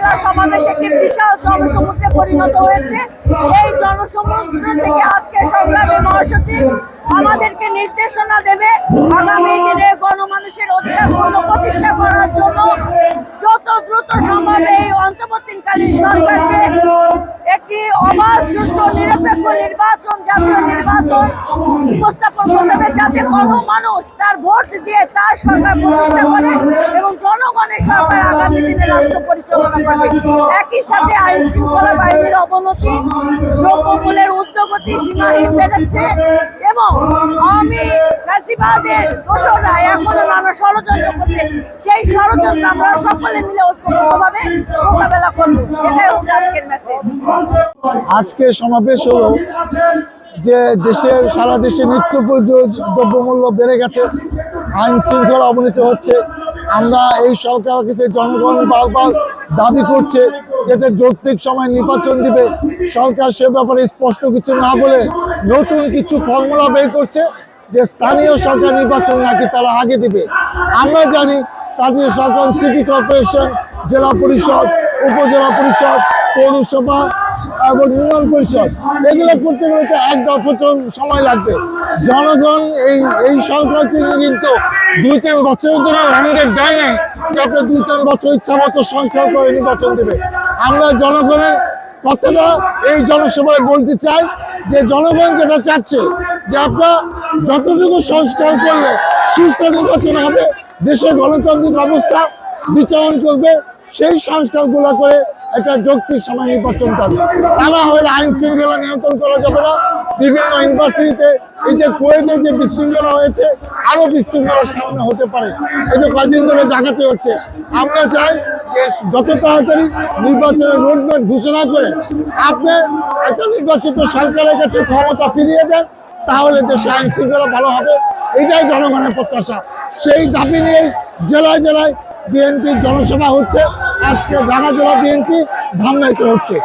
জেলা সমাবেশ একটি বিশাল জনসমুদ্রে পরিণত হয়েছে। এই জনসমুদ্র থেকে আজকে সংগ্রামী মহাসচিব আমাদেরকে নির্দেশনা দেবে আগামী দিনে গণমানুষের অধিকার প্রতিষ্ঠা করার জন্য যত দ্রুত সম্ভব এই অন্তর্বর্তীকালীন সরকারকে একটি অবাধ, সুষ্ঠু, নিরপেক্ষ নির্বাচন, জাতীয় নির্বাচন উপস্থাপন করতে হবে, যাতে গণমানুষ তার ভোট দিয়ে তার সরকার প্রতিষ্ঠা করে এবং জনগণের সরকার আগামী দিনে রাষ্ট্র পরিচালনা করবে। একই সাথে আইন শৃঙ্খলা বাহিনীর অবনতি, দ্রব্যমূল্যের ঊর্ধ্বগতি সীমাহীন বেড়েছে এবং আওয়ামী ফ্যাসিবাদের দোসররা এখনো নানা ষড়যন্ত্র করছে। সেই ষড়যন্ত্র আমরা সকলে মিলে ঐক্যবদ্ধভাবে মোকাবেলা করব। এটাই হচ্ছে আজকের মেসেজ। আজকে সমাবেশ হলো যে সারা দেশে নিত্য প্রয়োজনীয় দ্রব্যমূল্য বেড়ে গেছে, আইন শৃঙ্খলা অবনতি হচ্ছে। আমরা এই সরকার কাছে জনগণ বারবার দাবি করছে যাতে যৌক্তিক সময় নির্বাচন দিবে। সরকার সে ব্যাপারে স্পষ্ট কিছু না বলে নতুন কিছু ফর্মুলা বের করছে যে স্থানীয় সরকার নির্বাচন নাকি তারা আগে দিবে। আমরা জানি স্থানীয় সরকার সিটি কর্পোরেশন, জেলা পরিষদ, উপজেলা পরিষদ, পৌরসভা এবং ইউনিয়ন পরিষদ এগুলো করতে গেলে তো 1 বছর সময় লাগবে। জনগণ এই সরকারকে কিন্তু 2-3 বছরের জন্য ম্যান্ডেট দেয় নাই যাতে 2-3 বছর ইচ্ছা মতো সংস্কার করে নির্বাচন দেবে। আমরা জনগণের কথাটা এই জনসভায় বলতে চাই যে জনগণ যেটা চাচ্ছে যে আপনারা যতটুকু সংস্কার করলে সুষ্ঠু নির্বাচন হবে, দেশের গণতান্ত্রিক ব্যবস্থা বিচরণ করবে, সেই সংস্কারগুলো করে একটা যৌক্তিক সময় নির্বাচন করবে। তা না হলে আইন শৃঙ্খলা নিয়ন্ত্রণ করা যাবে না। বিভিন্ন ইউনিভার্সিটিতে এই যে কোয়েটের যে বিশৃঙ্খলা হয়েছে, আরো বিশৃঙ্খলার সামনে হতে পারে। এই যে কয়েকদিন ধরে ডাকাতি হচ্ছে। আমরা চাই যে যত তাড়াতাড়ি নির্বাচনের রোডম্যাপ ঘোষণা করে আপনি একটা নির্বাচিত সরকারের কাছে ক্ষমতা ফিরিয়ে দেন, তাহলে দেশে আইন শৃঙ্খলা ভালো হবে। এটাই জনগণের প্রত্যাশা। সেই দাবি নিয়ে জেলায় জেলায় বিএনপির জনসভা হচ্ছে। আজকে ঢাকা জেলা বিএনপি ধামরাইতে হচ্ছে।